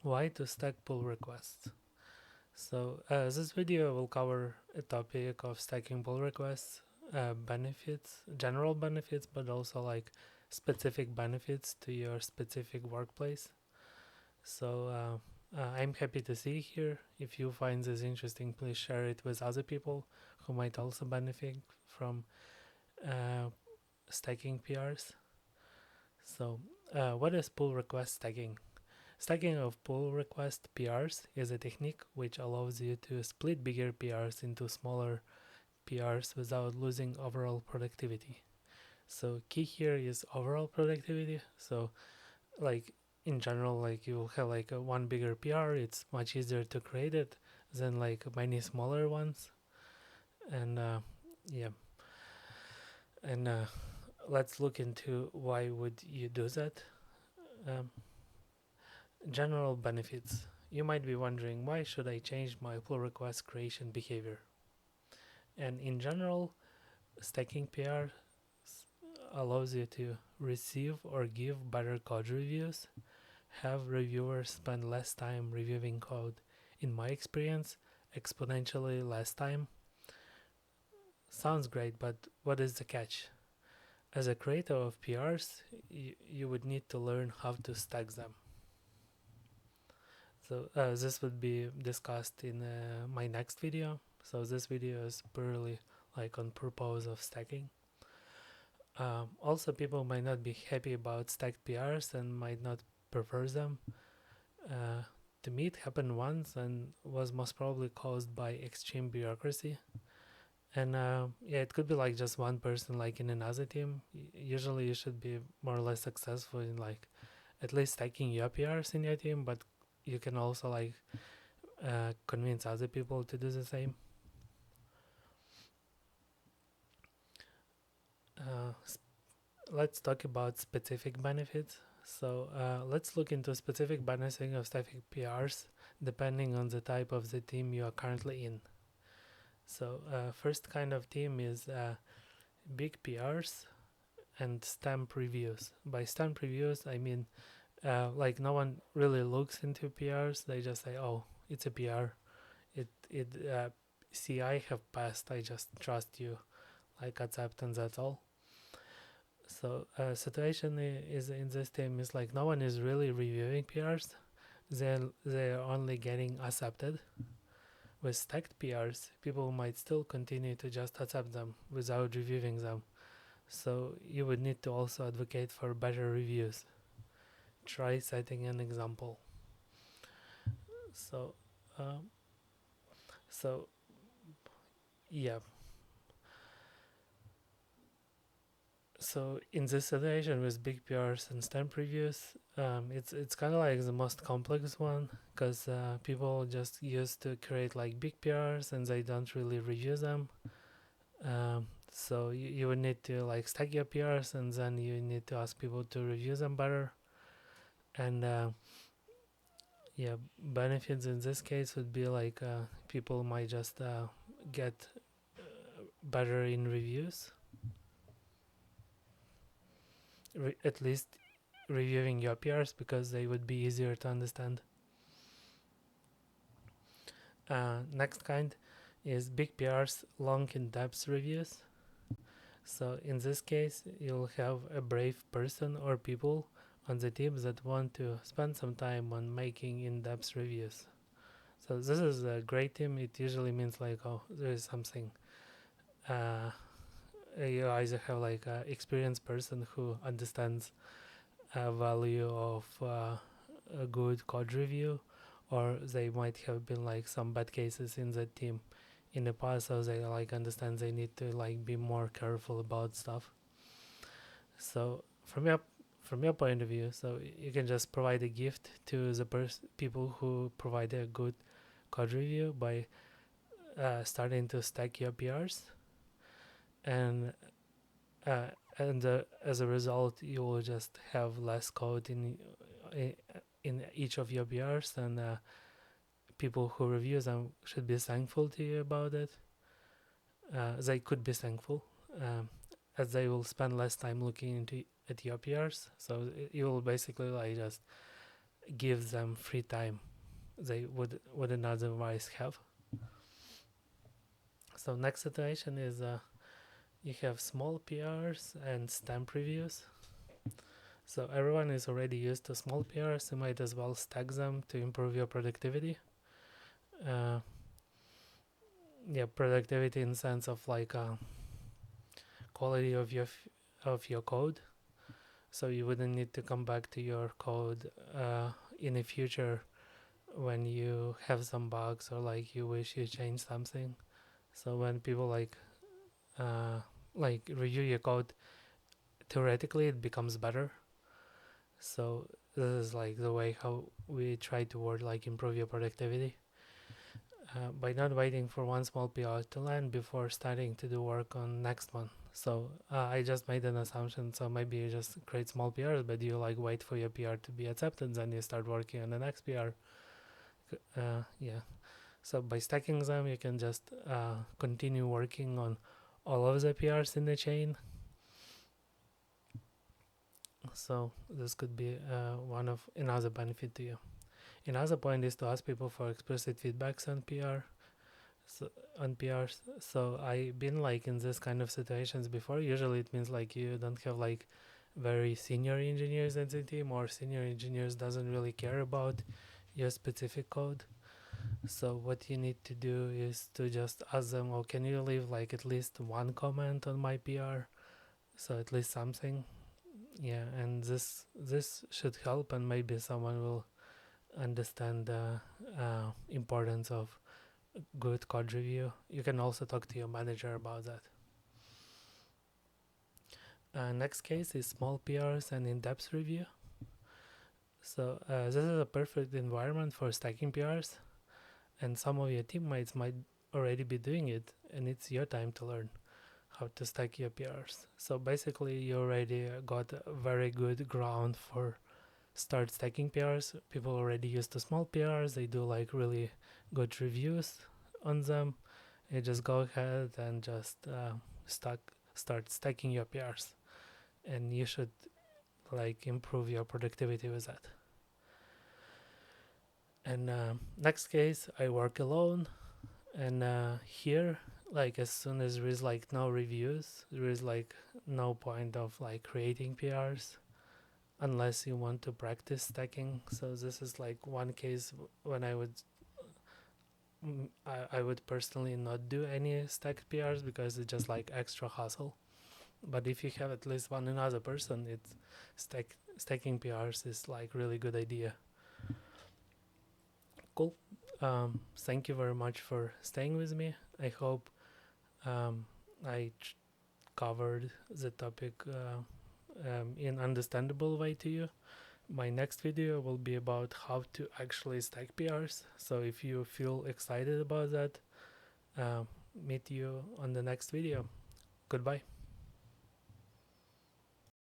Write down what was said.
Why to stack pull requests? So this video will cover a topic of stacking pull requests, benefits, general benefits, but also like specific benefits to your specific workplace. So I'm happy to see here. If you find this interesting, please share it with other people who might also benefit from uh, stacking PRs. So what is pull request stacking? Stacking of pull request PRs is a technique which allows you to split bigger PRs into smaller PRs without losing overall productivity. So key here is overall productivity. So like in general, like you have like a one bigger PR, it's much easier to create it than like many smaller ones. And yeah, and let's look into why would you do that. Um, General benefits. You might be wondering, why should I change my pull request creation behavior? And in general, stacking PR allows you to receive or give better code reviews, have reviewers spend less time reviewing code. In my experience, exponentially less time. Sounds great, but what is the catch? As a creator of PRs, you would need to learn how to stack them. So this would be discussed in my next video. So this video is purely like on purpose of stacking. Also, people might not be happy about stacked PRs and might not prefer them. Uh, to me, it happened once and was most probably caused by extreme bureaucracy. And yeah, it could be like just one person, like in another team. Usually, you should be more or less successful in like at least stacking your PRs in your team, but you can also like convince other people to do the same. Uh, let's talk about specific benefits. So let's look into specific benefits of stacking PRs depending on the type of the team you are currently in. So first kind of team is big PRs and stamp reviews. By stamp reviews, I mean like no one really looks into PRs. They just say, "Oh, it's a PR. It see, I have passed. I just trust you. Like accept, and that's all." So situation is in this team is like no one is really reviewing PRs. They're only getting accepted. With stacked PRs, people might still continue to just accept them without reviewing them. So you would need to also advocate for better reviews. Try setting an example. So, um, so yeah. So in this situation with big PRs and stamp reviews, it's kind of like the most complex one because people just used to create like big PRs and they don't really review them. So you would need to like stack your PRs and then you need to ask people to review them better. And yeah, benefits in this case would be like people might just get better in reviews, at least reviewing your PRs because they would be easier to understand. Next kind is big PRs, long in-depth reviews. So in this case, you'll have a brave person or people on the team that want to spend some time on making in-depth reviews. So this is a great team. It usually means like, oh, there is something. You either have like an experienced person who understands value of a good code review, or they might have been like some bad cases in the team in the past, so they like understand they need to like be more careful about stuff. So from your point of view, so you can just provide a gift to the people who provide a good code review by starting to stack your PRs, and uh, as a result, you will just have less code in each of your PRs, and people who review them should be thankful to you about it. They could be thankful, as they will spend less time looking into at your PRs. So you will basically like just gives them free time they wouldn't otherwise have. So next situation is you have small PRs and stamp reviews. So everyone is already used to small PRs. You might as well stack them to improve your productivity. Uh, yeah, productivity in sense of like quality of your code. So you wouldn't need to come back to your code in the future when you have some bugs or like you wish you changed something. So when people uh, review your code, theoretically it becomes better. So this is like the way how we try to word like improve your productivity by not waiting for one small PR to land before starting to do work on next one. So I just made an assumption. So maybe you just create small PRs, but you like wait for your PR to be accepted, then you start working on the next PR. Yeah. So by stacking them, you can just continue working on all of the PRs in the chain. So this could be one of another benefit to you. Another point is to ask people for explicit feedbacks on so, on PRs. So I've been like in this kind of situations before. Usually it means like you don't have like very senior engineers in the team, or senior engineers doesn't really care about your specific code. So what you need to do is to just ask them, oh, can you leave like at least one comment on my PR? So at least something. Yeah, and this should help, and maybe someone will understand the importance of good code review. You can also talk to your manager about that. Next case is small PRs and in-depth review. So this is a perfect environment for stacking PRs, and some of your teammates might already be doing it, and it's your time to learn how to stack your PRs. So basically, you already got a very good ground for start stacking PRs. People already used to small PRs. They do like really good reviews on them. You just go ahead and just start stacking your PRs, and you should like improve your productivity with that. And next case, I work alone, and here, like as soon as there is like no reviews, there is like no point of like creating PRs unless you want to practice stacking. So this is like one case when I would personally not do any stacked PRs because it's just like extra hassle. But if you have at least one another person, it's stacking PRs is like really good idea. Cool. Thank you very much for staying with me. I hope I covered the topic in understandable way to you. My next video will be about how to actually stack PRs. So if you feel excited about that, meet you on the next video. Goodbye.